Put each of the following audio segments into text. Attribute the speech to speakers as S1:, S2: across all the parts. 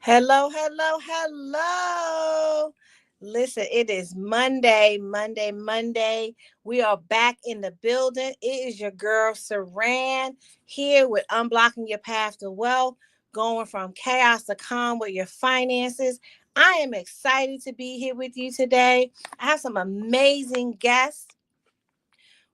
S1: Hello, hello, hello. Listen, it is Monday. We are back in the building. It is your girl, Saran, here with Unblocking Your Path to Wealth, going from chaos to calm with your finances. I am excited to be here with you today. I have some amazing guests.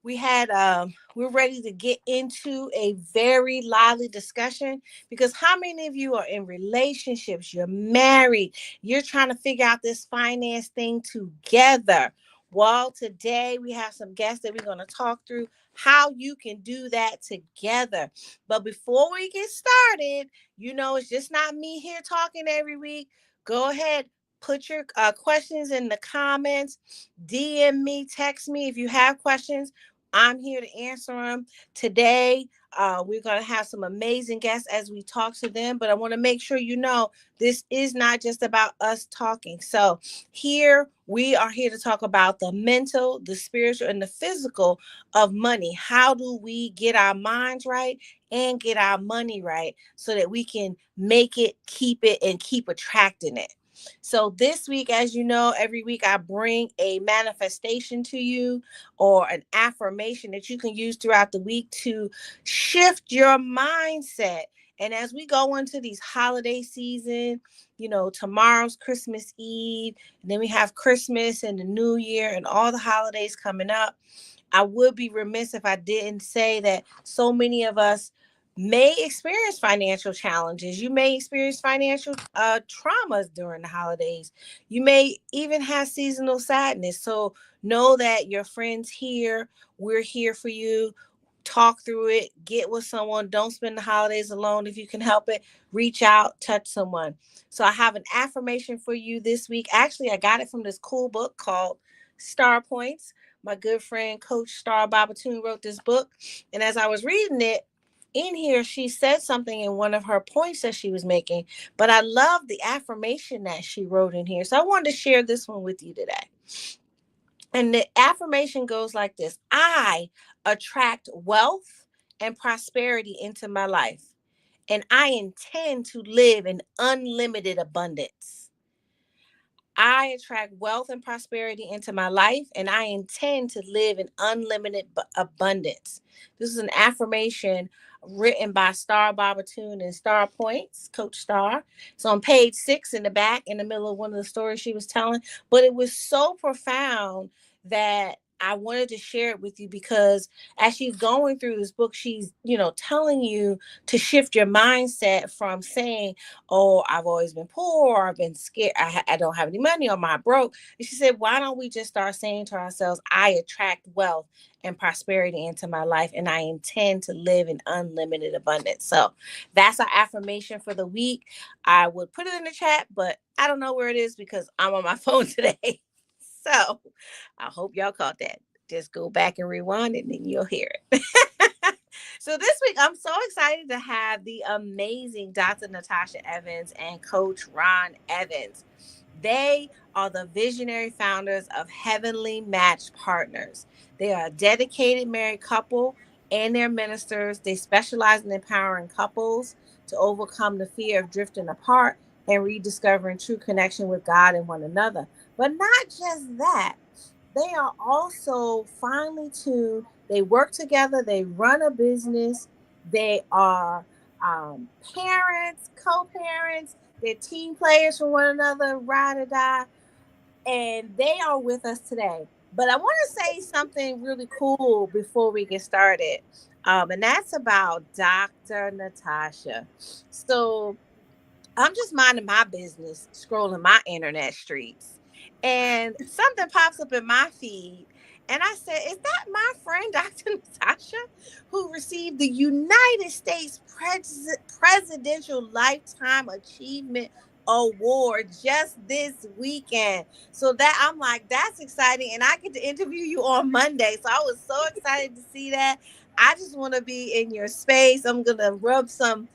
S1: We're ready to get into a very lively discussion because how many of you are in relationships, you're married, you're trying to figure out this finance thing together? Well, today we have some guests that we're going to talk through how you can do that together. But before we get started, it's just not me here talking every week. Go ahead, put your questions in the comments, DM me, text me if you have questions. I'm here to answer them. Today, we're going to have some amazing guests as we talk to them, but I want to make sure you know this is not just about us talking. So here, we are here to talk about the mental, the spiritual, and the physical of money. How do we get our minds right and get our money right so that we can make it, keep it, and keep attracting it? So this week, as you know, every week I bring a manifestation to you or an affirmation that you can use throughout the week to shift your mindset. And as we go into these holiday season, tomorrow's Christmas Eve, and then we have Christmas and the New Year and all the holidays coming up. I would be remiss if I didn't say that so many of us may experience financial challenges. You may experience financial traumas during the holidays. You may even have seasonal sadness. So know that your friends here, we're here for you. Talk through it, get with someone. Don't spend the holidays alone. If you can help it, reach out, touch someone. So I have an affirmation for you this week. Actually, I got it from this cool book called Star Points. My good friend, Coach Star Babatune, wrote this book. And as I was reading it, in here, she said something in one of her points that she was making, but I love the affirmation that she wrote in here. So I wanted to share this one with you today. And the affirmation goes like this: I attract wealth and prosperity into my life, and I intend to live in unlimited abundance. I attract wealth and prosperity into my life, and I intend to live in unlimited abundance. This is an affirmation written by Star Babatune and Star Points, Coach Star. It's on page 6 in the back, in the middle of one of the stories she was telling. But it was so profound that I wanted to share it with you because as she's going through this book, she's, telling you to shift your mindset from saying, oh, I've always been poor, or I've been scared, I don't have any money, or I'm broke. And she said, why don't we just start saying to ourselves, I attract wealth and prosperity into my life, and I intend to live in unlimited abundance. So that's our affirmation for the week. I would put it in the chat, but I don't know where it is because I'm on my phone today. So I hope y'all caught that. Just go back and rewind it and then you'll hear it. So this week, I'm so excited to have the amazing Dr. Natasha Evans and Coach Ron Evans. They are the visionary founders of Heavenly Match Partners. They are a dedicated married couple and their ministers. They specialize in empowering couples to overcome the fear of drifting apart and rediscovering true connection with God and one another. But not just that, they are also finely tuned. They work together, they run a business, they are parents, co-parents, they're team players for one another, ride or die, and they are with us today. But I want to say something really cool before we get started, and that's about Dr. Natasha. So I'm just minding my business, scrolling my internet streets, and something pops up in my feed. And I said, is that my friend, Dr. Natasha, who received the United States Presidential Lifetime Achievement Award just this weekend? So that I'm like, that's exciting. And I get to interview you on Monday. So I was so excited to see that. I just want to be in your space. I'm going to rub some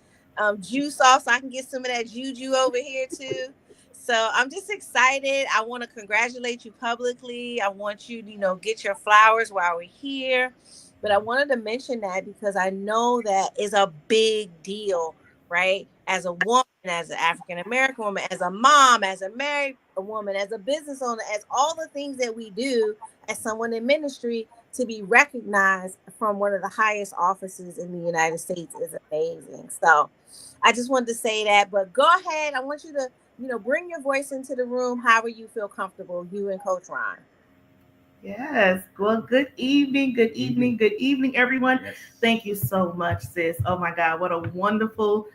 S1: juice off so I can get some of that juju over here too. So I'm just excited. I want to congratulate you publicly. I want you to, get your flowers while we're here. But I wanted to mention that because I know that is a big deal, right? as a woman, as an African American woman, as a mom, as a married woman, as a business owner, as all the things that we do as someone in ministry, to be recognized from one of the highest offices in the United States is amazing. So I just wanted to say that, but go ahead. I want you to, bring your voice into the room however you feel comfortable, you and Coach Ron.
S2: Yes. Well, good evening, everyone. Yes. Thank you so much, sis. Oh my God, what a wonderful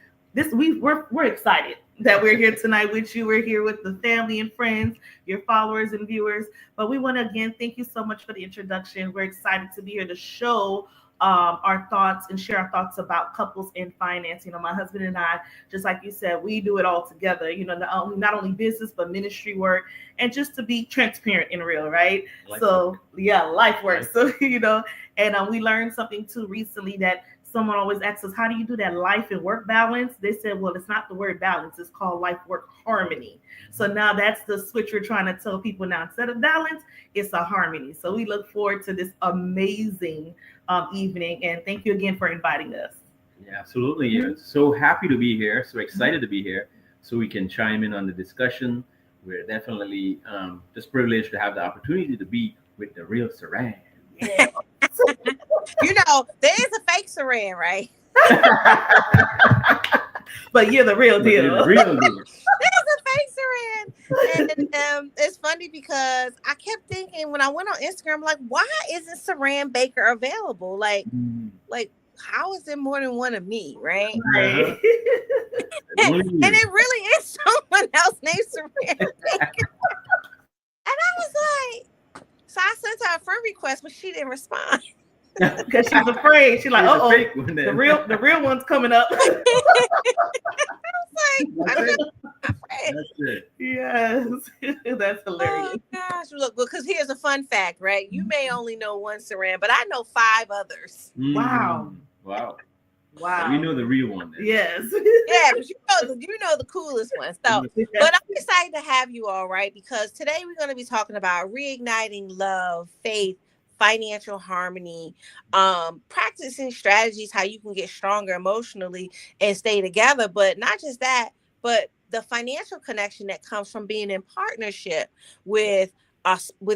S2: we're excited that we're here tonight with you. We're here with the family and friends, your followers and viewers. But we want to again thank you so much for the introduction. We're excited to be here to show our thoughts and share our thoughts about couples and finance. My husband and I, just like you said, we do it all together. Not only business but ministry work, and just to be transparent and real, right? Life work. Life work. So and we learned something too recently that someone always asks us, how do you do that life and work balance? They said, well, it's not the word balance, it's called life work harmony. So now that's the switch we're trying to tell people now. Instead of balance, it's a harmony. So we look forward to this amazing evening, and thank you again for inviting us.
S3: Yeah, absolutely. Mm-hmm. So happy to be here, so excited to be here, so we can chime in on the discussion. We're definitely just privileged to have the opportunity to be with the real Saran.
S1: Yeah. There is a fake Saran, right?
S2: But you're the real deal.
S3: The real deal.
S1: There's a fake Saran. And it's funny because I kept thinking when I went on Instagram, like, why isn't Saran Baker available? Like how is there more than one of me, right?
S2: Right.
S1: and it really is someone else named Saran Baker. And I was like, so I sent her a friend request, but she didn't respond.
S2: Because she's afraid. She's like, the real one's coming up.
S1: I was like,
S3: that's it.
S2: Yes, that's hilarious.
S1: Oh gosh, look, because here's a fun fact, right? You may only know one Saran, but I know 5 others.
S2: Wow.
S3: We know the real one then.
S2: Yes.
S1: Yeah, but you know the coolest one. So, but I'm excited to have you all, right? Because today we're going to be talking about reigniting love, faith, financial harmony, practicing strategies, how you can get stronger emotionally and stay together. But not just that, but the financial connection that comes from being in partnership with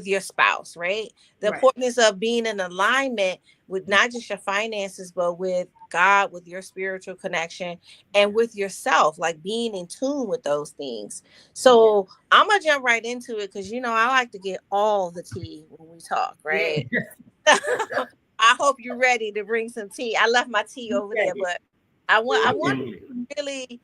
S1: your spouse, right? The importance of being in alignment with not just your finances, but with God, with your spiritual connection, and with yourself, like being in tune with those things. So I'm gonna jump right into it because I like to get all the tea when we talk, right? Yeah. I hope you're ready to bring some tea. I left my tea over there, but I want really.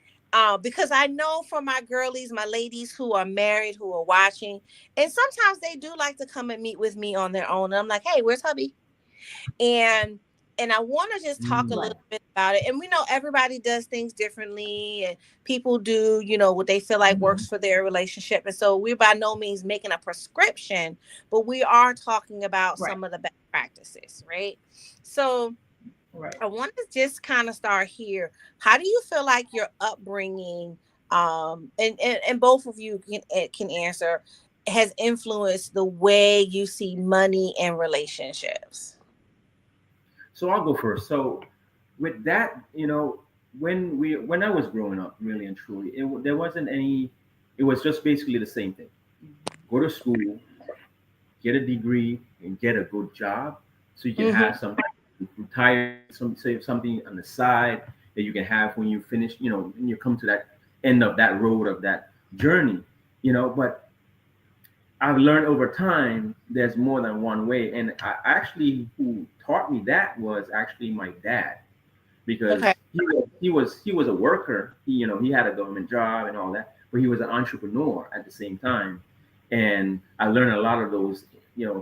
S1: Because I know from my girlies, my ladies who are married, who are watching, and sometimes they do like to come and meet with me on their own. And I'm like, hey, where's hubby? And I want to just talk a little bit about it. And we know everybody does things differently, and people do, what they feel like works for their relationship. And so we're by no means making a prescription, but we are talking about some of the best practices, right? So I want to just kind of start here. How do you feel like your upbringing, and both of you can answer, has influenced the way you see money and relationships?
S3: So I'll go first. So with that, when I was growing up, really and truly, there wasn't any. It was just basically the same thing: go to school, get a degree, and get a good job, so you can have something. Retire, save something on the side that you can have when you finish, when you come to that end of that road of that journey, but I've learned over time there's more than one way. And who taught me that was actually my dad, because he was a worker. He had a government job and all that, but he was an entrepreneur at the same time. And I learned a lot of those,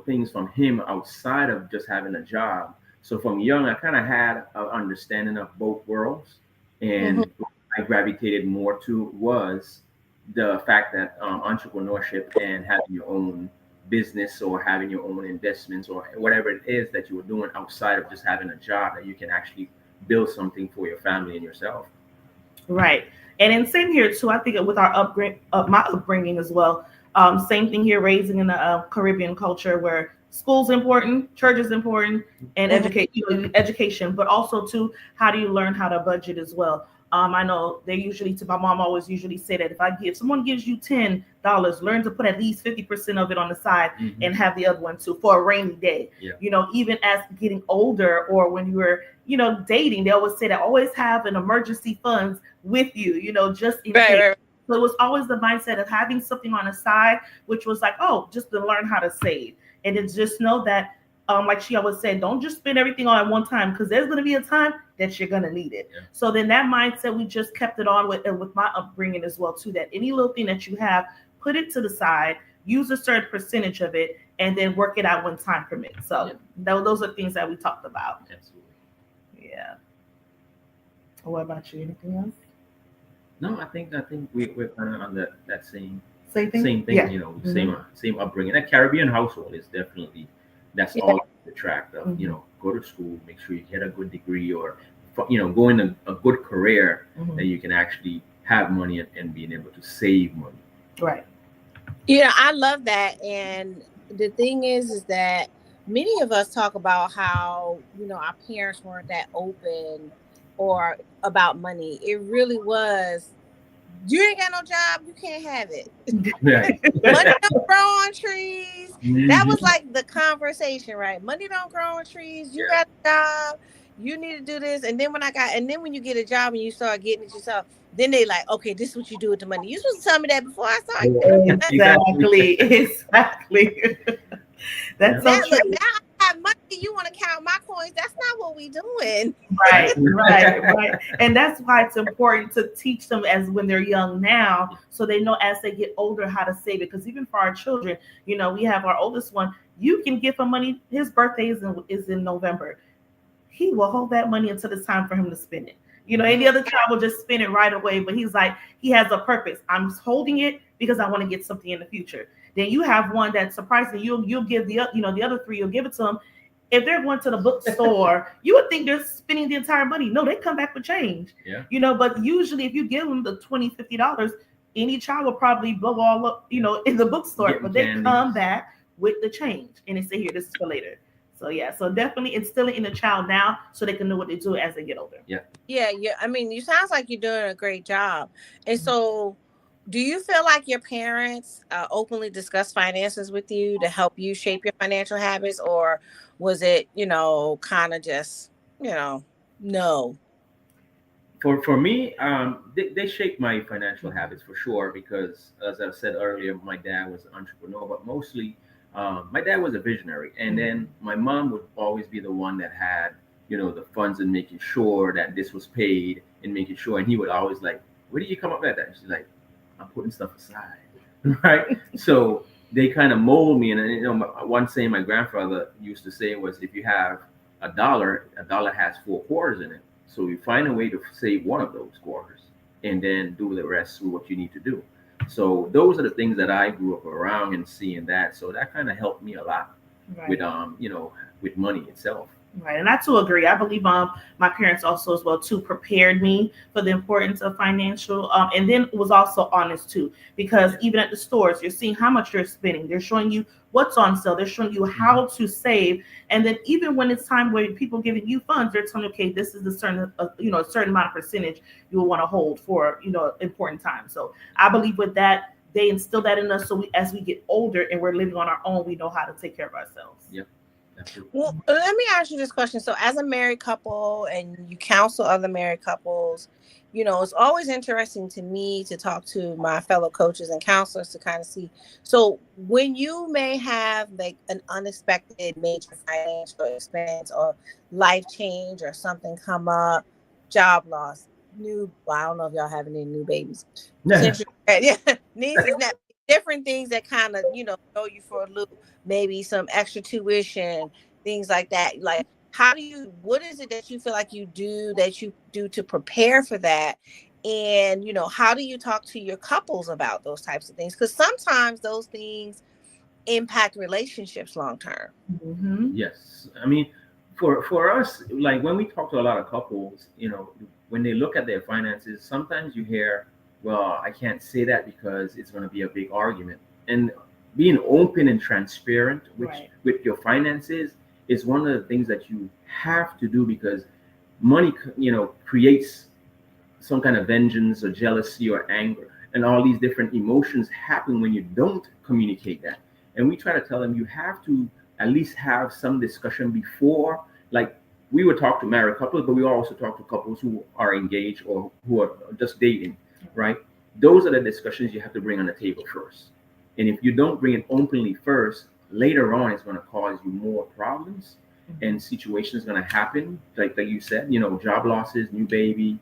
S3: things from him outside of just having a job. So from young, I kind of had an understanding of both worlds, and what I gravitated more to was the fact that entrepreneurship and having your own business or having your own investments or whatever it is that you were doing outside of just having a job, that you can actually build something for your family and yourself.
S2: Right. And then same here too. I think with our my upbringing as well. Same thing here, raising in the Caribbean culture where school's important, church is important, and education, but also too, how do you learn how to budget as well? I know they usually, to my mom always usually say that if someone gives you $10, learn to put at least 50% of it on the side and have the other one too for a rainy day.
S3: Yeah.
S2: Even as getting older or when you were, dating, they always say that always have an emergency funds with you, just in case.
S1: Right.
S2: So it was always the mindset of having something on the side, which was like, oh, just to learn how to save. And then just know that, like she always said, don't just spend everything all at one time, because there's going to be a time that you're going to need it.
S3: Yeah.
S2: So then that mindset, we just kept it on with my upbringing as well too, that any little thing that you have, put it to the side, use a certain percentage of it, and then work it out when time permits. So those are things that we talked about.
S3: Absolutely.
S2: Yeah. What about you? Anything else?
S3: No, I think we're kind of on that same
S2: thing.
S3: Same thing,
S2: Yeah.
S3: same upbringing. That Caribbean household is definitely that's all the track of, go to school, make sure you get a good degree, or go in a good career that you can actually have money and being able to save money.
S2: Right.
S1: Yeah, I love that. And the thing is that many of us talk about how, our parents weren't that open or about money. It really was, you ain't got no job, you can't have it.
S3: Right.
S1: Money don't grow on trees. That was like the conversation, right? Money don't grow on trees. You got a job. You need to do this. And then when you get a job and you start getting it yourself, then they like, okay, this is what you do with the money. You supposed to tell me that before I started.
S2: Exactly. That's so true.
S1: Now I have money. You want to count my coins? That's not what we doing.
S2: Right. And that's why it's important to teach them as when they're young now, so they know as they get older how to save it. Because even for our children, we have our oldest one. You can give him money. His birthday is in November. He will hold that money until it's time for him to spend it. Any other child will just spend it right away, but he's like, he has a purpose. I'm holding it because I want to get something in the future. Then you have one that's surprising. You'll give the other three, you'll give it to them. If they're going to the bookstore, you would think they're spending the entire money. No, they come back with change.
S3: Yeah.
S2: But usually if you give them the $20, $50, any child will probably blow all up, in the bookstore. But they come back with the change and they say, here, this is for later. So so definitely instill it in the child now so they can know what to do as they get older.
S1: Yeah. I mean, you sounds like you're doing a great job. And so, do you feel like your parents openly discuss finances with you to help you shape your financial habits, or was it, kind of just, no?
S3: For me, they shaped my financial habits for sure, because as I said earlier, my dad was an entrepreneur, but mostly my dad was a visionary, and then my mom would always be the one that had the funds and making sure that this was paid and making sure, and he would always like, where did you come up with that? She's like, I'm putting stuff aside, right? So they kind of mold me, and one saying my grandfather used to say was, if you have a dollar has 4 quarters in it. So you find a way to save one of those quarters and then do the rest with what you need to do. So those are the things that I grew up around and seeing that. So that kind of helped me a lot with with money itself.
S2: Right. And I too agree. I believe my parents also as well too prepared me for the importance of financial and then was also honest too, because even at the stores, you're seeing how much you're spending. They're showing you what's on sale. They're showing you how to save. And then even when it's time where people giving you funds, they're telling you, okay, this is a certain amount of percentage you will want to hold for, important times. So I believe with that, they instill that in us. So as we get older and we're living on our own, we know how to take care of ourselves.
S3: Yep. Absolutely.
S1: Well, let me ask you this question. So as a married couple and you counsel other married couples, it's always interesting to me to talk to my fellow coaches and counselors to kind of see. So when you may have like an unexpected major financial expense or life change or something come up, job loss, I don't know if y'all have any new babies. Nieces, different things that kind of, throw you for a loop, maybe some extra tuition, things like that. Like, what is it that you feel like you do to prepare for that? And, how do you talk to your couples about those types of things? Because sometimes those things impact relationships long term.
S2: Mm-hmm.
S3: Yes. I mean, for us, like when we talk to a lot of couples, when they look at their finances, sometimes you hear, well, I can't say that because it's going to be a big argument. And being open and transparent with your finances is one of the things that you have to do, because money, creates some kind of vengeance or jealousy or anger, and all these different emotions happen when you don't communicate that. And we try to tell them you have to at least have some discussion before, like we would talk to married couples, but we also talk to couples who are engaged or who are just dating, right? Those are the discussions you have to bring on the table first. And if you don't bring it openly first, later on it's going to cause you more problems, and situations going to happen like you said, job losses, new baby,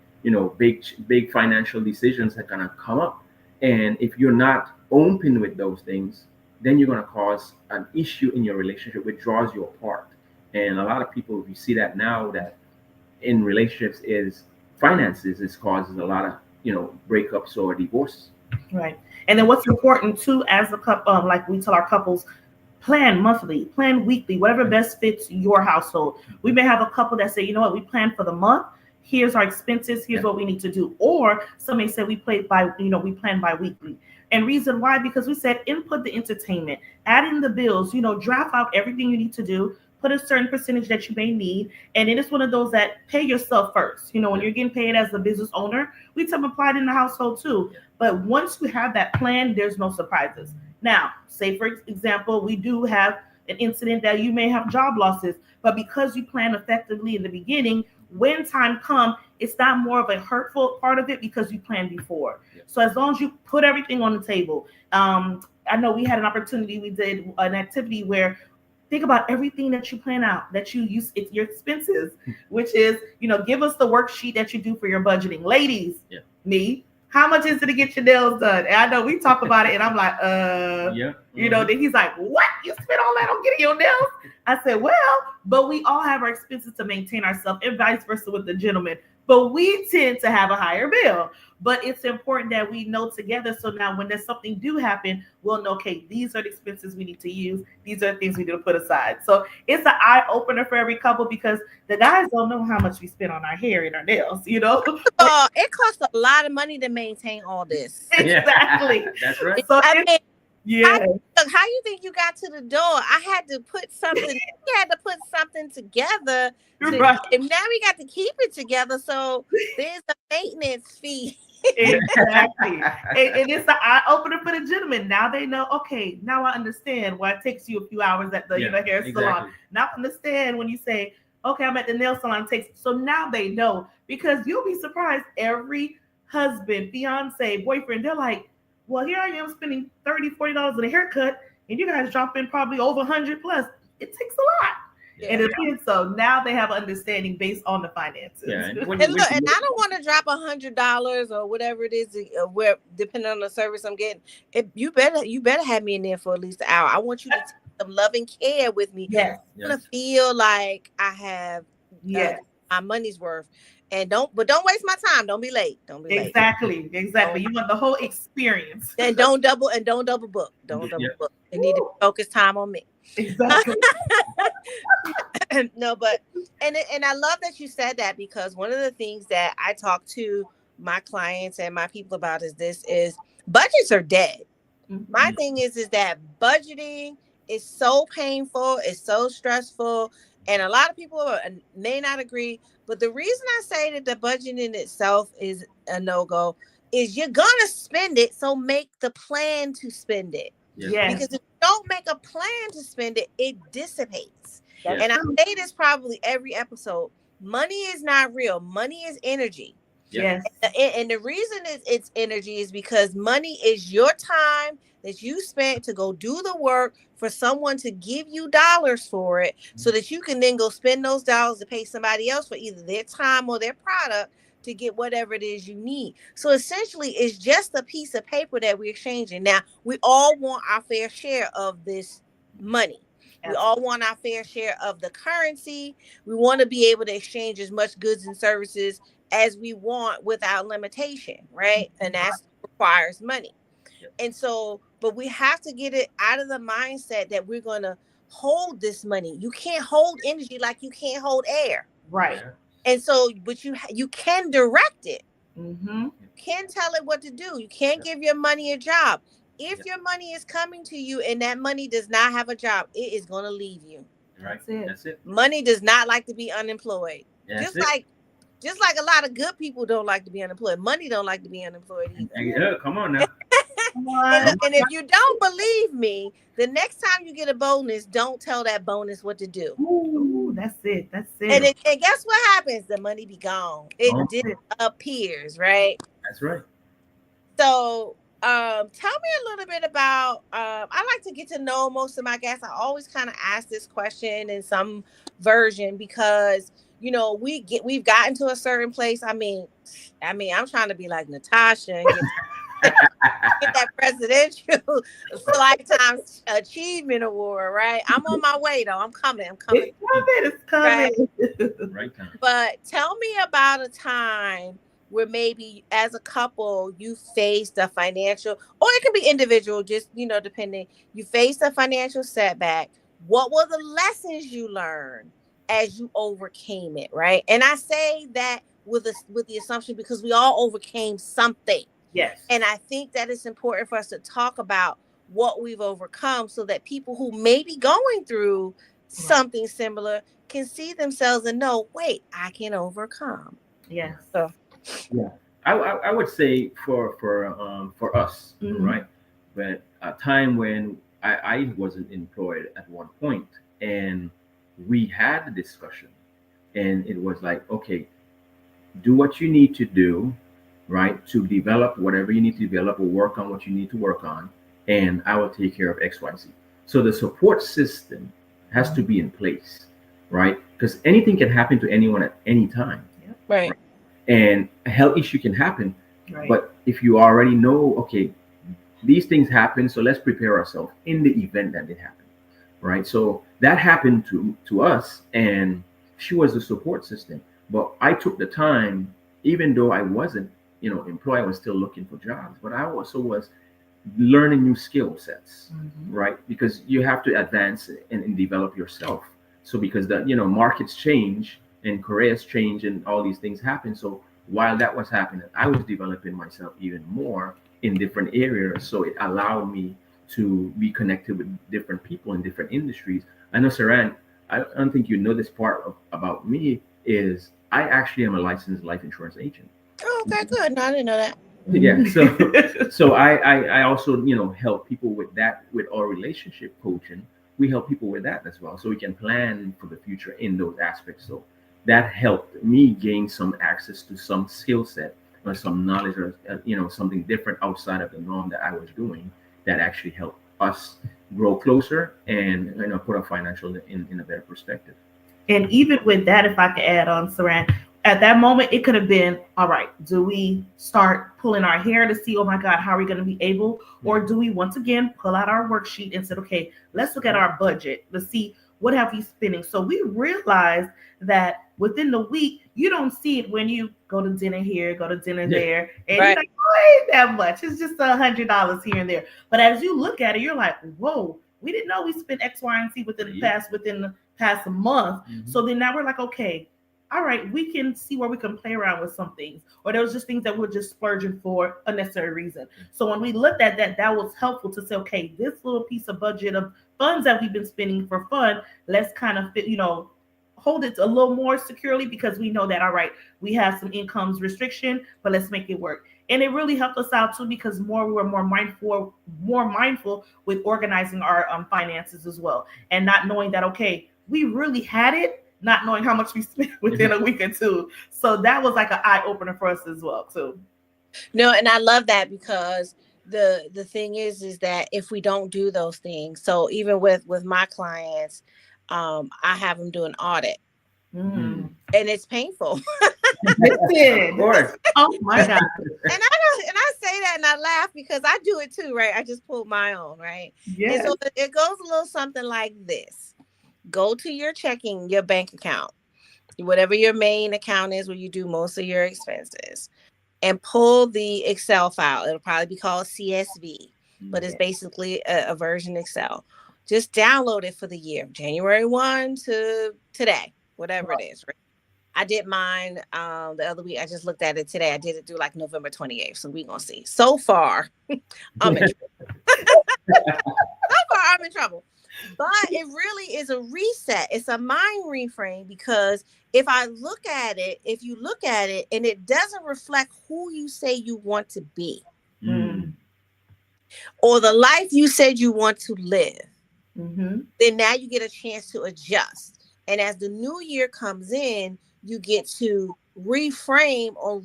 S3: big financial decisions are going to come up. And if you're not open with those things, then you're going to cause an issue in your relationship which draws you apart. And a lot of people, we see that now, that in relationships is finances is causes a lot of breakups or divorces.
S2: Right. And then what's important too, as a couple, like we tell our couples, plan monthly, plan weekly, whatever best fits your household. We may have a couple that say, you know what, we plan for the month. Here's our expenses. Here's what we need to do. Or some may say we plan bi-weekly. And reason why, because we said input the entertainment, add in the bills, draft out everything you need to do, put a certain percentage that you may need. And it is one of those that pay yourself first. When you're getting paid as the business owner, we tell them apply it in the household too. But once you have that plan, there's no surprises. Now, say for example, we do have an incident that you may have job losses, but because you plan effectively in the beginning, when time comes, it's not more of a hurtful part of it because you planned before. So as long as you put everything on the table, I know we had an opportunity, we did an activity where think about everything that you plan out, that you use, it's your expenses, which is, give us the worksheet that you do for your budgeting. Ladies, me, how much is it to get your nails done? And I know we talk about it and I'm like, then he's like, what? You spent all that on getting your nails? I said, well, but we all have our expenses to maintain ourselves, and vice versa with the gentleman. But we tend to have a higher bill. But it's important that we know together. So now when there's something do happen, we'll know, okay, these are the expenses we need to use. These are the things we need to put aside. So it's an eye opener for every couple, because the guys don't know how much we spend on our hair and our nails,
S1: It costs a lot of money to maintain all this.
S2: Exactly.
S3: That's right.
S2: So
S1: I mean,
S2: yeah.
S1: How you think you got to the door? I had to put something. We had to put something together.
S2: Right.
S1: And now we got to keep it together. So there's a maintenance fee.
S2: Exactly. And it's the eye opener for the gentleman. Now they know, okay, now I understand why it takes you a few hours at the hair salon. Now I understand when you say, okay, I'm at the nail salon. So now they know, because you'll be surprised. Every husband, fiance, boyfriend, they're like, well, here I am spending $30, $40 on a haircut, and you guys dropping probably over 100 plus. It takes a lot. Yeah. And it's so now they have understanding based on the finances.
S3: Yeah. And
S1: I don't want to drop $100 or whatever it is, where depending on the service I'm getting. You better have me in there for at least an hour. I want you to take some loving care with me.
S2: Yes.
S1: I want to feel like I have my money's worth. And don't waste my time. Don't be late.
S2: Exactly. You want the whole experience.
S1: And don't double book. Don't double book. They need to focus time on me.
S2: Exactly.
S1: No, but and I love that you said that, because one of the things that I talk to my clients and my people about is budgets are dead. Mm-hmm. My thing is that budgeting is so painful, it's so stressful, and a lot of people may not agree. But the reason I say that the budget in itself is a no-go is you're gonna spend it, so make the plan to spend it.
S2: Yes.
S1: Because if you don't make a plan to spend it, it dissipates.
S2: Yes.
S1: And I say this probably every episode. Money is not real. Money is energy.
S2: Yes.
S1: And the reason it's energy is because money is your time that you spent to go do the work for someone to give you dollars for it, so that you can then go spend those dollars to pay somebody else for either their time or their product to get whatever it is you need. So essentially, it's just a piece of paper that we're exchanging. Now, we all want our fair share of this money. We all want our fair share of the currency. We want to be able to exchange as much goods and services as we want without limitation, right? And that requires money. And so, but we have to get it out of the mindset that we're going to hold this money. You can't hold energy like you can't hold air.
S2: Right.
S1: And so, but you can direct it.
S2: Mm-hmm.
S1: You can tell it what to do. You can't give your money a job. If your money is coming to you and that money does not have a job, it is going to leave you.
S3: Right.
S2: That's it.
S1: Money does not like to be unemployed.
S3: That's
S1: Just
S3: it.
S1: like Just like a lot of good people don't like to be unemployed. Money don't like to be unemployed either.
S3: Yeah, come on now.
S1: And if you don't believe me, the next time you get a bonus, don't tell that bonus what to do.
S2: Ooh, that's it. That's it.
S1: And guess what happens? The money be gone. It disappears, right?
S3: That's right.
S1: So tell me a little bit about I like to get to know most of my guests. I always kind of ask this question in some version because we've gotten to a certain place. I mean I'm trying to be like Natasha and get that presidential lifetime achievement award, right? I'm on my way though. I'm coming.
S2: It's coming.
S3: Right time.
S1: But tell me about a time where maybe as a couple you faced a financial, or it can be individual, just depending. You faced a financial setback. What were the lessons you learned as you overcame it, right? And I say that with the assumption because we all overcame something.
S2: Yes.
S1: And I think that it's important for us to talk about what we've overcome so that people who may be going through something similar can see themselves and know, wait, I can overcome.
S2: Yeah.
S1: So
S3: yeah, I would say for us, right? But a time when I wasn't employed at one point, and we had a discussion, and it was like, okay, do what you need to do, right, to develop whatever you need to develop or work on what you need to work on, and I will take care of XYZ. So the support system has to be in place, right? Because anything can happen to anyone at any time.
S1: Yeah. Right.
S3: And a health issue can happen.
S2: Right.
S3: But if you already know, okay, these things happen, so let's prepare ourselves in the event that it happened, right? So that happened to us, and she was the support system. But I took the time, even though I wasn't, employed, I was still looking for jobs, but I also was learning new skill sets, right? Because you have to advance and develop yourself. So because the markets change and careers change and all these things happen. So while that was happening, I was developing myself even more in different areas. So it allowed me to be connected with different people in different industries. I know, Saran, I don't think you know this part about me is I actually am a licensed life insurance agent.
S1: Oh, okay, good. No, I didn't know that.
S3: Yeah. So I also, help people with that, with our relationship coaching. We help people with that as well. So we can plan for the future in those aspects. So that helped me gain some access to some skill set or some knowledge or, something different outside of the norm that I was doing that actually helped us grow closer and, put our financial in a better perspective.
S2: And even with that, if I could add on, Saran, at that moment, it could have been, all right, do we start pulling our hair to see, oh my God, how are we going to be able? Or do we once again pull out our worksheet and said, okay, let's look at our budget. Let's see what have we spending. So we realized that within the week, you don't see it when you go to dinner here, go to dinner there. And you're like, oh, ain't that much. It's just $100 here and there. But as you look at it, you're like, whoa, we didn't know we spent X, Y, and Z within the past month. So then now we're like, okay, all right, we can see where we can play around with some things. Or there was just things that we're just splurging for unnecessary reason. So when we looked at that, that was helpful to say, okay, this little piece of budget of funds that we've been spending for fun, let's kind of hold it a little more securely because we know that, all right, we have some incomes restriction, but let's make it work. And it really helped us out too because we were more mindful with organizing our finances as well. And not knowing that, okay, we really had it, not knowing how much we spent within a week or two. So that was like an eye opener for us as well too.
S1: No, and I love that because the thing is that if we don't do those things, so even with my clients, I have them do an audit, and it's painful.
S2: Of course. Oh my God.
S1: And I say that and I laugh because I do it too, right? I just pulled my own, right? Yeah. And so it goes a little something like this. Go to your bank account, whatever your main account is where you do most of your expenses, and pull the Excel file. It'll probably be called CSV, but it's basically a version Excel. Just download it for the year, January 1 to today, whatever it is. Right? I did mine the other week. I just looked at it today. I did it through like November 28th. So we're going to see. So far, I'm in trouble. So far, I'm in trouble. But it really is a reset. It's a mind reframe, because if you look at it and it doesn't reflect who you say you want to be, or the life you said you want to live, then now you get a chance to adjust. And as the new year comes in, you get to reframe or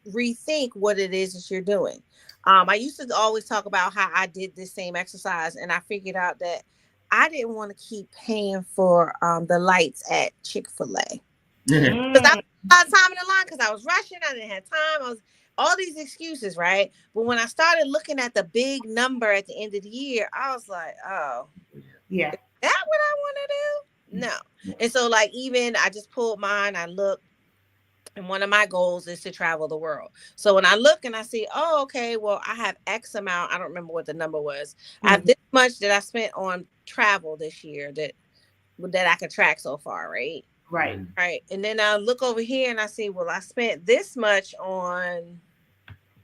S1: rethink what it is that you're doing. I used to always talk about how I did this same exercise, and I figured out that I didn't want to keep paying for the lights at Chick-fil-A. Because I was a lot of time in the line, because I was rushing, I didn't have time, I was all these excuses, right? But when I started looking at the big number at the end of the year, I was like, oh,
S2: yeah,
S1: is that what I want to do? No. And so, like, even I just pulled mine, I looked, and one of my goals is to travel the world. So when I look and I see, oh, okay, well, I have X amount, I don't remember what the number was. I have this much that I spent on travel this year that I could track so far, right? Right. And then I look over here and I see, well, I spent this much on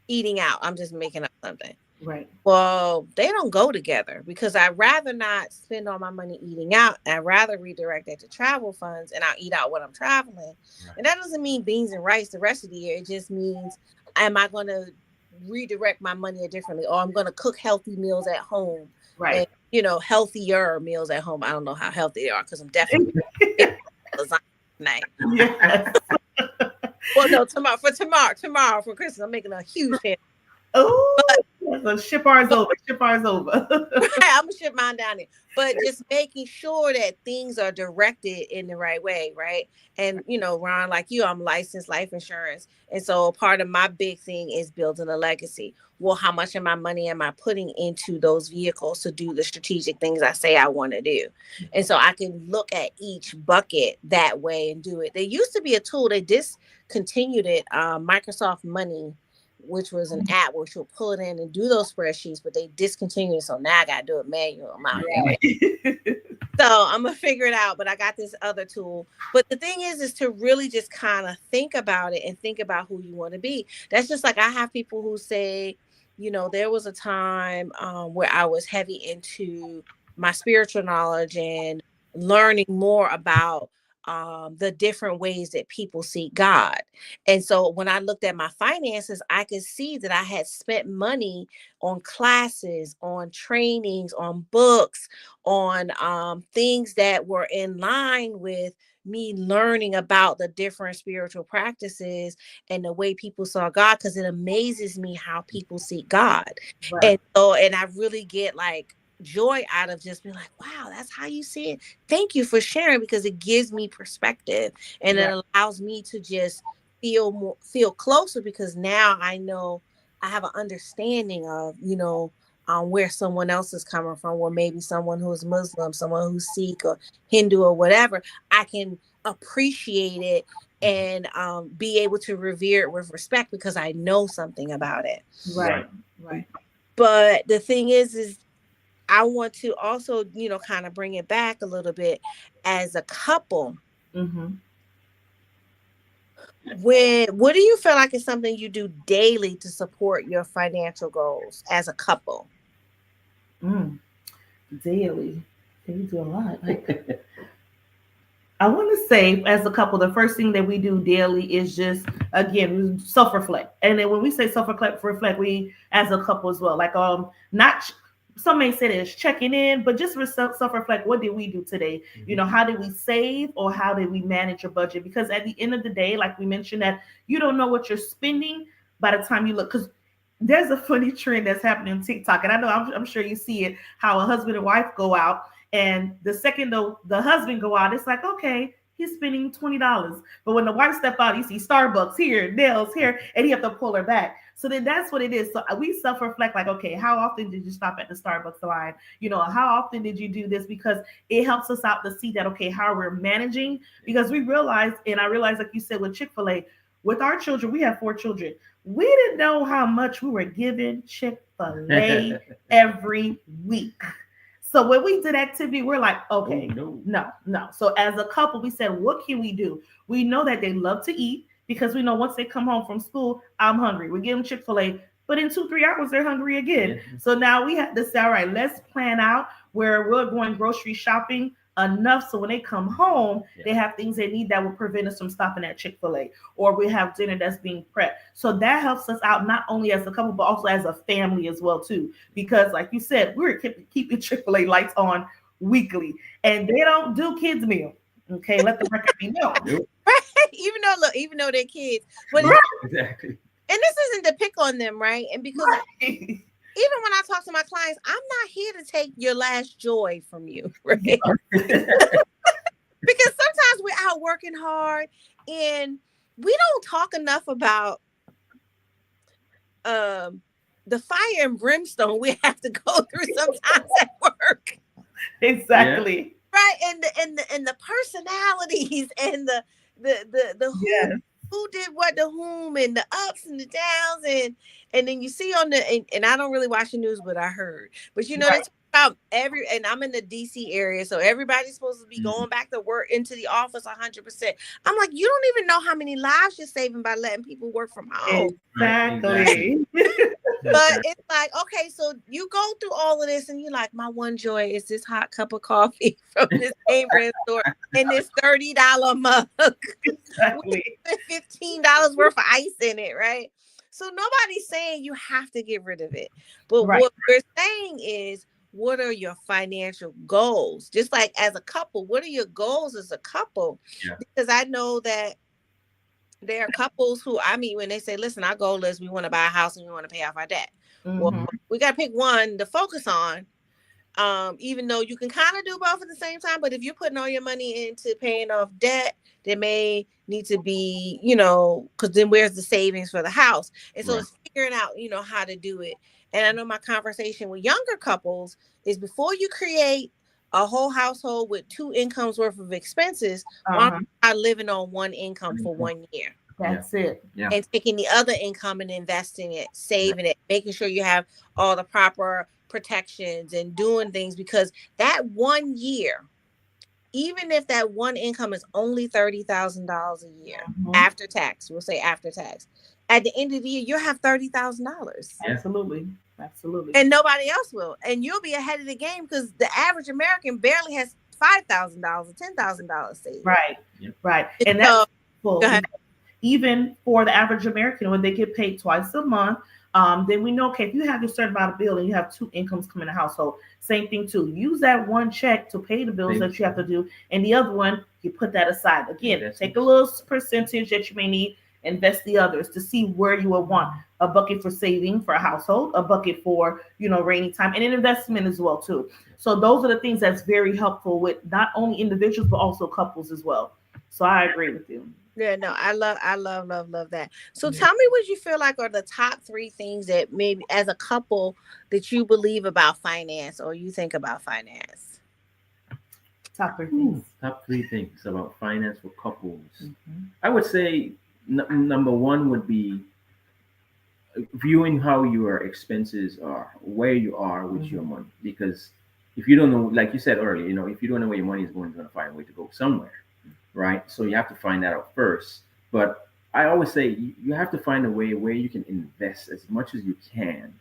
S1: eating out. I'm just making up something.
S2: Right.
S1: Well, they don't go together, because I'd rather not spend all my money eating out. I'd rather redirect that to travel funds, and I'll eat out when I'm traveling. Right. And that doesn't mean beans and rice the rest of the year. It just means, am I going to redirect my money differently, or I'm going to cook healthy meals at home?
S2: Right.
S1: And, healthier meals at home. I don't know how healthy they are, because I'm definitely lasagna tonight.
S2: Yes.
S1: Well, no, tomorrow for Christmas, I'm making a huge pan.
S2: Oh, so ship ours over. I'm
S1: gonna ship mine down there. But just making sure that things are directed in the right way, right? And Ron, like you, I'm licensed life insurance, and so part of my big thing is building a legacy. Well, how much of my money am I putting into those vehicles to do the strategic things I say I want to do? And so I can look at each bucket that way and do it. There used to be a tool, they discontinued it, Microsoft Money, which was an app which will pull it in and do those spreadsheets, but they discontinued it. So now I got to do it manual. So I'm going to figure it out, but I got this other tool. But the thing is to really just kind of think about it and think about who you want to be. That's just like, I have people who say, there was a time where I was heavy into my spiritual knowledge and learning more about the different ways that people see God. And so when I looked at my finances, I could see that I had spent money on classes, on trainings, on books, on things that were in line with me learning about the different spiritual practices and the way people saw God, because it amazes me how people see God. Right. And I really get like joy out of just being like, wow, that's how you see it. Thank you for sharing, because it gives me perspective, and it allows me to just feel closer, because now I know I have an understanding of, where someone else is coming from, or maybe someone who's Muslim, someone who's Sikh or Hindu or whatever. I can appreciate it and be able to revere it with respect, because I know something about it.
S2: Right.
S1: But the thing is I want to also, kind of bring it back a little bit as a couple.
S2: Mm-hmm.
S1: What do you feel like is something you do daily to support your financial goals as a couple?
S2: Daily. You do a lot. I want to say, as a couple, the first thing that we do daily is just, again, self-reflect. And then when we say self-reflect, we as a couple as well, like not. Some may say that it's checking in, but just self-reflect. What did we do today?
S3: Mm-hmm.
S2: How did we save, or how did we manage your budget? Because at the end of the day, like we mentioned, that you don't know what you're spending by the time you look. Because there's a funny trend that's happening on TikTok, and I know I'm sure you see it. How a husband and wife go out, and the second the husband go out, it's like, okay, he's spending $20. But when the wife step out, you see Starbucks here, nails here, and you have to pull her back. So then that's what it is. So we self-reflect, like, okay, how often did you stop at the Starbucks line? How often did you do this? Because it helps us out to see that, okay, how we're managing. Because we realize, and I realize, like you said, with Chick-fil-A, with our children, we have 4 children. We didn't know how much we were giving Chick-fil-A every week. So when we did activity, we're like, okay, no. So as a couple, we said, what can we do? We know that they love to eat, because we know once they come home from school, I'm hungry. We give them Chick-fil-A. but in 2-3 hours they're hungry again.
S3: Yeah.
S2: So now we have to say, all right, let's plan out where we're going grocery shopping enough so when they come home, they have things they need that will prevent us from stopping at Chick-fil-A, or we have dinner that's being prepped. So that helps us out not only as a couple, but also as a family as well too. Because like you said, we're keeping Chick-fil-A lights on weekly, and they don't do kids meal. Okay, let the record be known.
S1: Right? Even though they're kids, but
S3: Exactly.
S1: And this isn't to pick on them, right? And because even when I talk to my clients, I'm not here to take your last joy from you, right?
S2: Yeah.
S1: Because sometimes we're out working hard and we don't talk enough about the fire and brimstone we have to go through sometimes at work.
S2: Exactly.
S1: Yeah. Right. And the personalities and the who did what to whom, and the ups and the downs, and then you see on the and I don't really watch the news, but I heard. But they talk about and I'm in the DC area, so everybody's supposed to be going back to work into the office 100%. I'm like, you don't even know how many lives you're saving by letting people work from home.
S2: Exactly.
S1: But it's like, okay, so you go through all of this and you're like, my one joy is this hot cup of coffee from this name brand store and this $30 mug with $15 worth of ice in it, right? So nobody's saying you have to get rid of it. But what we're saying is, what are your financial goals? Just like as a couple, what are your goals as a couple? Yeah. Because I know that there are couples who, I mean, when they say, listen, our goal is we want to buy a house and we want to pay off our debt. Mm-hmm. Well, we got to pick one to focus on, even though you can kind of do both at the same time. But if you're putting all your money into paying off debt, there may need to be, because then where's the savings for the house? And so it's figuring out, how to do it. And I know my conversation with younger couples is before you create a whole household with 2 incomes worth of expenses, are living on one income for 1 year.
S2: That's it.
S1: Yeah. And taking the other income and investing it, saving it, making sure you have all the proper protections and doing things, because that 1 year, even if that one income is only $30,000 a year after tax, we'll say after tax, at the end of the year, you'll have $30,000.
S2: Absolutely. Absolutely.
S1: And nobody else will. And you'll be ahead of the game because the average American barely has $5,000 or $10,000 saved.
S2: Right. Yep. Right. And that's even for the average American, when they get paid twice a month, then we know, okay, if you have a certain amount of bill and you have 2 incomes coming in the household, same thing too. Use that one check to pay the bills that you have to do. And the other one, you put that aside. Again, take a little percentage that you may need, invest the others to see where you will want a bucket for saving for a household, a bucket for, rainy time, and an investment as well too. So those are the things that's very helpful with not only individuals, but also couples as well. So I agree with you.
S1: Yeah, no, I love that. So tell me what you feel like are the top 3 things that maybe as a couple that you believe about finance or you think about finance.
S2: Top 3 things.
S3: Top 3 things about finance for couples. I would say number 1 would be viewing how your expenses are, where you are with your money. Because if you don't know, like you said earlier, if you don't know where your money is going to find a way to go somewhere. Right. So you have to find that out first. But I always say you have to find a way where you can invest as much as you can.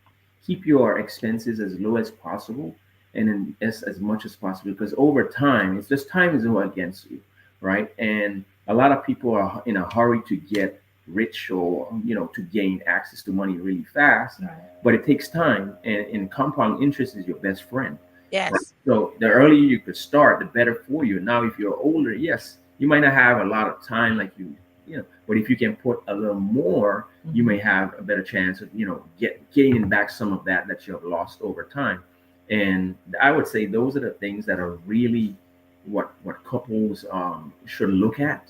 S3: Keep your expenses as low as possible and invest as much as possible, because over time, it's just time is all against you. Right. And a lot of people are in a hurry to get rich or, to gain access to money really fast. Right. But it takes time, and compound interest is your best friend.
S1: Yes.
S3: Right? So the earlier you could start, the better for you. Now, if you're older, yes, you might not have a lot of time like but if you can put a little more, you may have a better chance of, gaining back some of that you have lost over time. And I would say those are the things that are really what couples should look at,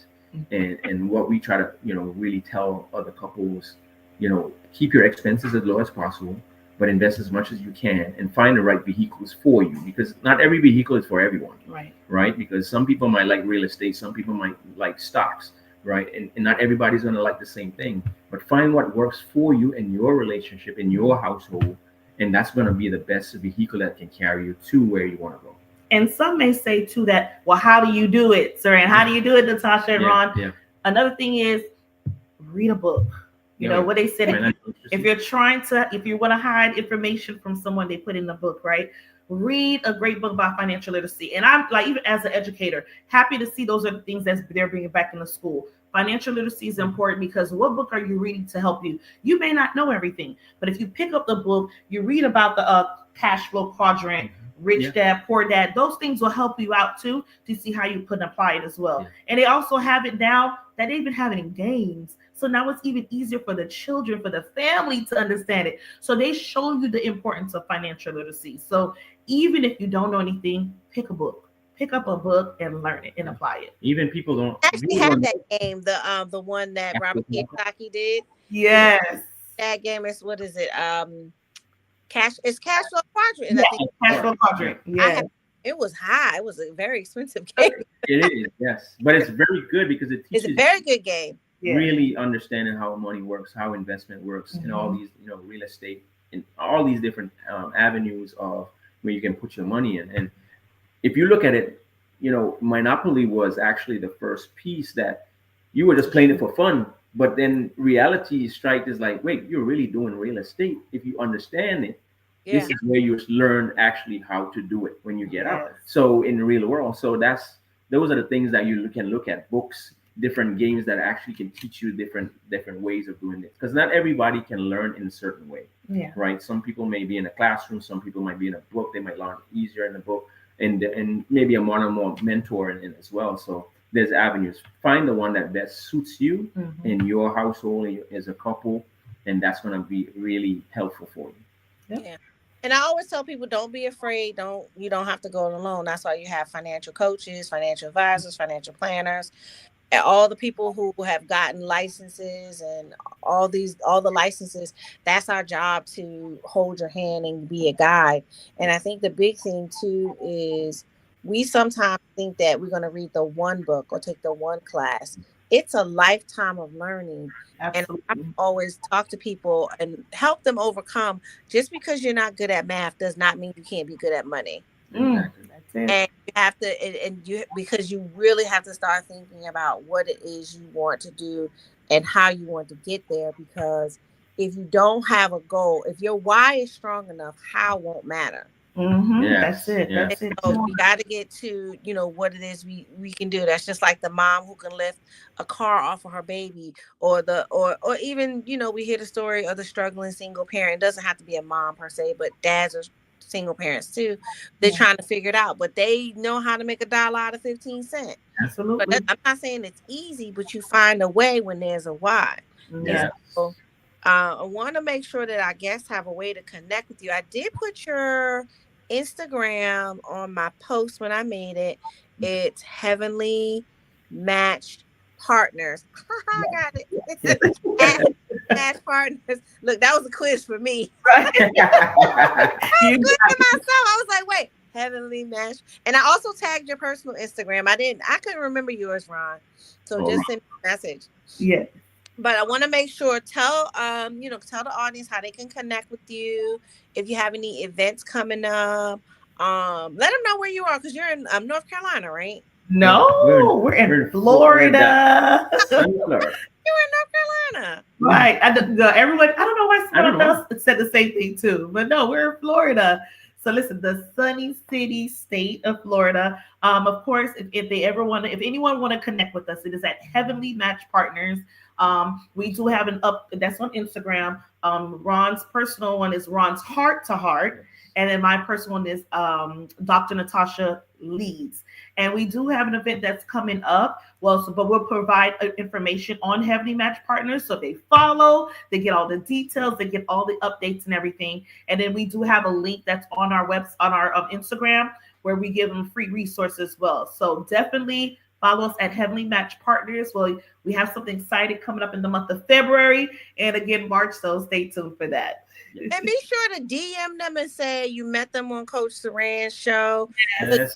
S3: and what we try to, really tell other couples, keep your expenses as low as possible, but invest as much as you can and find the right vehicles for you, because not every vehicle is for everyone. Right? Because some people might like real estate, some people might like stocks, right? And not everybody's going to like the same thing, but find what works for you in your relationship, in your household, and that's going to be the best vehicle that can carry you to where you want to go.
S2: And some may say too that, well, how do you do it, Saran? How do you do it, Natasha and Ron?
S3: Yeah.
S2: Another thing is read a book. You know what they said,
S3: Financial
S2: if you want to hide information from someone, they put in the book, right? Read a great book about financial literacy. And I'm like, even as an educator, happy to see those are the things that they're bringing back in the school. Financial literacy is important because what book are you reading to help you? You may not know everything, but if you pick up the book, you read about the cash flow quadrant, rich dad, poor dad, those things will help you out too to see how you can apply it as well. And they also have it now that they even have it in games. So now it's even easier for the children, for the family to understand it. So they show you the importance of financial literacy. So even if you don't know anything, pick up a book and learn it and apply it.
S3: Even people don't
S1: Actually have that game, the one that Robert Kiyosaki did.
S2: Yes.
S1: That game is, what is it? Cash flow quadrant. And I think
S2: cash flow quadrant. Yeah.
S1: It was high. It was a very expensive game.
S3: It is, yes. But it's very good because it teaches
S1: it's a very good game.
S3: Really understanding how money works, how investment works, and all these, real estate and all these different avenues of where you can put your money in. And if you look at it, Monopoly was actually the first piece that you were just playing it for fun. But then reality strike is like, wait, you're really doing real estate. If you understand it, this is where you learn actually how to do it when you get out. So in the real world, those are the things that you can look at, books, different games that actually can teach you different ways of doing it. Because not everybody can learn in a certain way, right? Some people may be in a classroom, some people might be in a book. They might learn easier in a book, and maybe a one-on-one mentor in as well. So there's avenues. Find the one that best suits you in your household as a couple, and that's going to be really helpful for you.
S1: Yeah. And I always tell people, don't be afraid. You don't have to go alone. That's why you have financial coaches, financial advisors, financial planners, and all the people who have gotten licenses and all the licenses. That's our job, to hold your hand and be a guide. And I think the big thing too is we sometimes think that we're going to read the one book or take the one class. It's a lifetime of learning.
S2: Absolutely.
S1: And I always talk to people and help them overcome. Just because you're not good at math does not mean you can't be good at money.
S2: That's it.
S1: And you have to, because you really have to start thinking about what it is you want to do and how you want to get there. Because if you don't have a goal, if your why is strong enough, how won't matter.
S2: That's it. That's it.
S1: So we got to get to, what it is we can do. That's just like the mom who can lift a car off of her baby, or even, we hear the story of the struggling single parent. It doesn't have to be a mom per se, but dads are single parents too. They're trying to figure it out, but they know how to make $1 out of 15 cents.
S2: Absolutely.
S1: But I'm not saying it's easy, but you find a way when there's a why.
S2: Yeah.
S1: So, I want to make sure that our guests have a way to connect with you. I did put your Instagram on my post when I made it. It's Heavenly Matched Partners. I got it. It's Match Partners. Look, that was a quiz for me. I was quizzing myself. I was like, wait, Heavenly Match. And I also tagged your personal Instagram. I couldn't remember yours, Ron. So just send me a message.
S2: Yeah.
S1: But I want to make sure, tell the audience how they can connect with you. If you have any events coming up, let them know where you are, because you're in North Carolina, right?
S2: No, we're in Florida.
S1: You're in North Carolina.
S2: Right. Everyone, I don't know why someone else said the same thing too, but no, we're in Florida. So listen, the sunny city state of Florida. Of course, if anyone want to connect with us, it is at Heavenly Match Partners. We do have that's on Instagram. Ron's personal one is Ron's Heart to Heart. And then my personal one is Dr. Natasha Leads. And we do have an event that's coming up. But we'll provide information on Heavenly Match Partners. So they follow, they get all the details, they get all the updates and everything. And then we do have a link that's on our Instagram, where we give them free resources as well. So definitely follow us at Heavenly Match Partners. Well, we have something exciting coming up in the month of February and again March, so stay tuned for that.
S1: And be sure to DM them and say you met them on Coach Saran's show,
S3: Yes.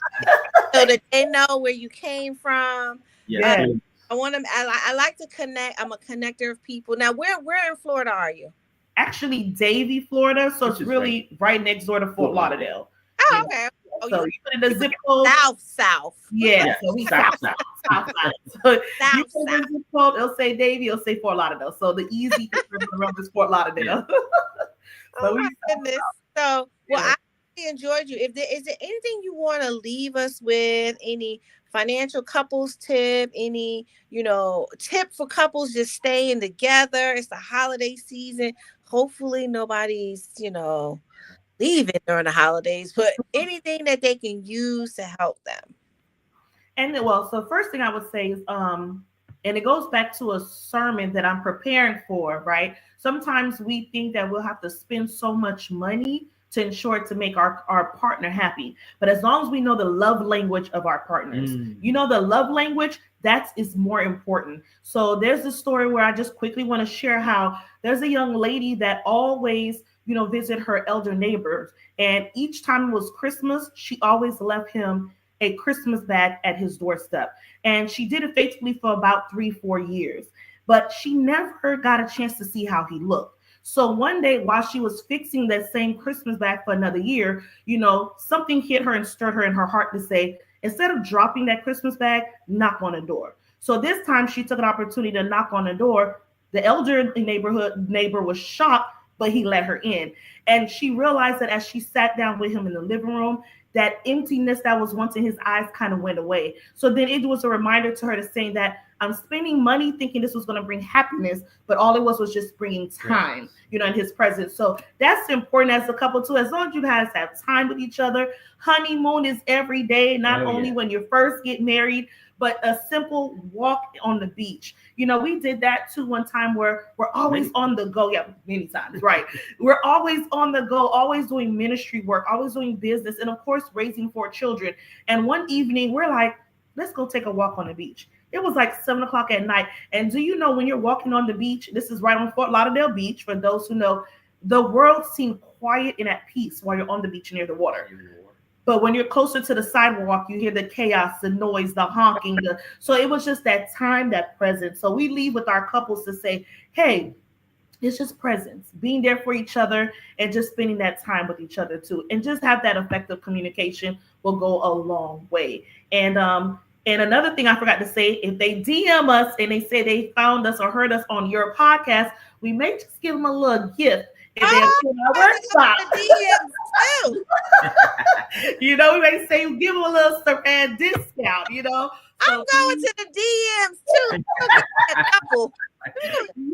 S1: so that they know where you came from.
S3: Yes.
S1: I want them. I like to connect. I'm a connector of people. Now, where in Florida are you?
S2: Actually, Davie, Florida. So it's really right next door to Fort Lauderdale.
S1: Oh, okay. Oh,
S2: So
S1: you
S2: you put in the zip code.
S1: South.
S2: Yeah,
S3: Yeah,
S2: so we
S3: south.
S2: south side. So you
S1: South.
S2: put in the zip code, it'll say Davie, it'll say Fort Lauderdale. So the easy to remember is Fort Lauderdale. So
S1: Oh
S2: we
S1: my goodness. So, well,
S2: Yeah.
S1: I really enjoyed you. If there is there anything you want to leave us with, any financial couples tip, any, tip for couples just staying together. It's the holiday season. Hopefully nobody's, leaving during the holidays, but anything that they can use to help them.
S2: And well, so first thing I would say is, and it goes back to a sermon that I'm preparing for, right? Sometimes we think that we'll have to spend so much money to ensure to make our partner happy. But as long as we know the love language of our partners, the love language, that is more important. So there's a story where I just quickly want to share how there's a young lady that always, visit her elder neighbors. And each time it was Christmas, she always left him a Christmas bag at his doorstep. And she did it faithfully for about 3-4 years, but she never got a chance to see how he looked. So one day while she was fixing that same Christmas bag for another year, something hit her and stirred her in her heart to say, instead of dropping that Christmas bag, knock on the door. So this time she took an opportunity to knock on the door. The elder neighbor was shocked, but he let her in. And she realized that as she sat down with him in the living room, that emptiness that was once in his eyes kind of went away. So then it was a reminder to her to saying that I'm spending money thinking this was going to bring happiness, but all it was just bringing time, in his presence. So that's important as a couple too. As long as you guys have time with each other, honeymoon is every day, not only when you first get married, but a simple walk on the beach. We did that too one time where we're always on the go. Yeah, many times, right? We're always on the go, always doing ministry work, always doing business, and of course, raising 4 children. And one evening, we're like, let's go take a walk on the beach. It was like 7:00 at night. And do you know when you're walking on the beach, this is right on Fort Lauderdale Beach, for those who know, the world seemed quiet and at peace while you're on the beach near the water. But when you're closer to the sidewalk, you hear the chaos, the noise, the honking. So it was just that time, that presence. So we leave with our couples to say, hey, it's just presence, being there for each other and just spending that time with each other too. And just have that effective communication will go a long way. And another thing I forgot to say, if they DM us and they say they found us or heard us on your podcast, we may just give them a little gift. And then our workshop. We may say give them a little discount,
S1: I'm going to the DMs too. Couple.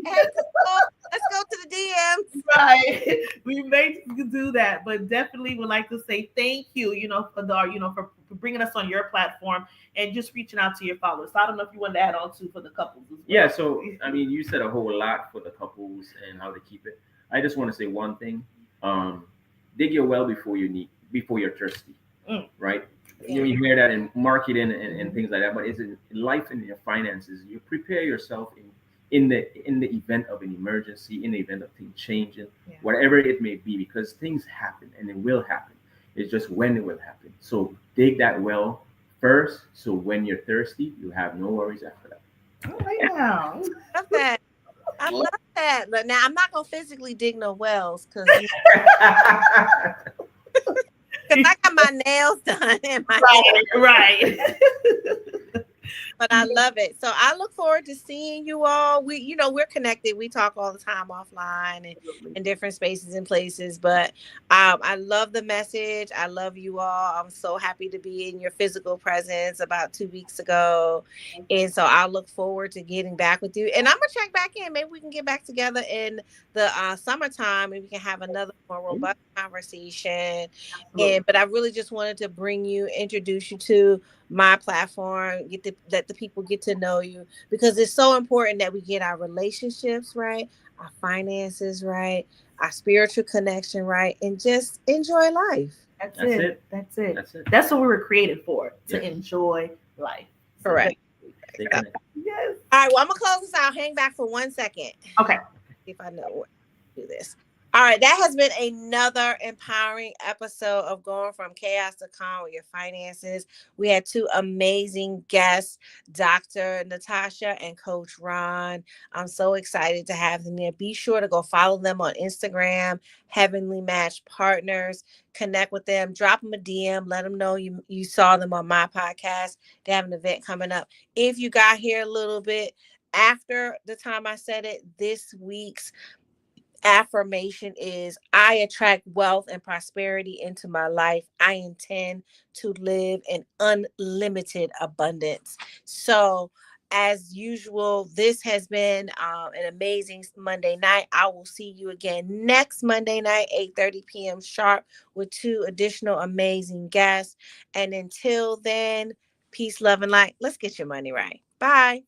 S1: Let's go to the DMs.
S2: Right. We may do that, but definitely would like to say thank you, for bringing us on your platform and just reaching out to your followers. So I don't know if you want to add on to for the couples as well.
S3: Yeah, so you said a whole lot for the couples and how to keep it. I just want to say one thing. Dig your well before you're thirsty. Right?
S1: Yeah.
S3: You hear that in marketing and things like that, but it's in life and your finances. You prepare yourself in the event of an emergency, in the event of things changing, whatever it may be, because things happen and it will happen. It's just when it will happen. So dig that well first, so when you're thirsty, you have no worries after that.
S2: Oh, wow.
S1: Love that. I love that. But now I'm not gonna physically dig no wells because I got my nails done and my
S2: right.
S1: But I love it. So I look forward to seeing you all. We're connected. We talk all the time offline and in different spaces and places. But I love the message. I love you all. I'm so happy to be in your physical presence about 2 weeks ago. And so I look forward to getting back with you. And I'm going to check back in. Maybe we can get back together in the summertime and we can have another more robust conversation. But I really just wanted to introduce you to my platform, let the people get to know you, because it's so important that we get our relationships right, our finances right, our spiritual connection right, and just enjoy life.
S2: That's it. That's what we were created for, to enjoy life.
S1: Correct.
S2: Yes.
S1: All right, well, I'm gonna close this out. Hang back for 1 second.
S2: Okay.
S1: See if I know what to do this. All right, that has been another empowering episode of Going from Chaos to Calm with your finances. We had two amazing guests, Dr. Natasha and Coach Ron. I'm so excited to have them there. Be sure to go follow them on Instagram, Heavenly Match Partners. Connect with them, drop them a DM, let them know you saw them on my podcast. They have an event coming up. If you got here a little bit after the time I said it, this week's affirmation is: I attract wealth and prosperity into my life. I intend to live in unlimited abundance. So, as usual, this has been an amazing Monday night. I will see you again next Monday night, 8:30 p.m. sharp, with two additional amazing guests. And until then, peace, love, and light. Let's get your money right. Bye.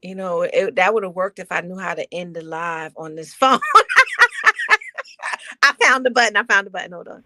S1: That would have worked if I knew how to end the live on this phone. I found the button. Hold on.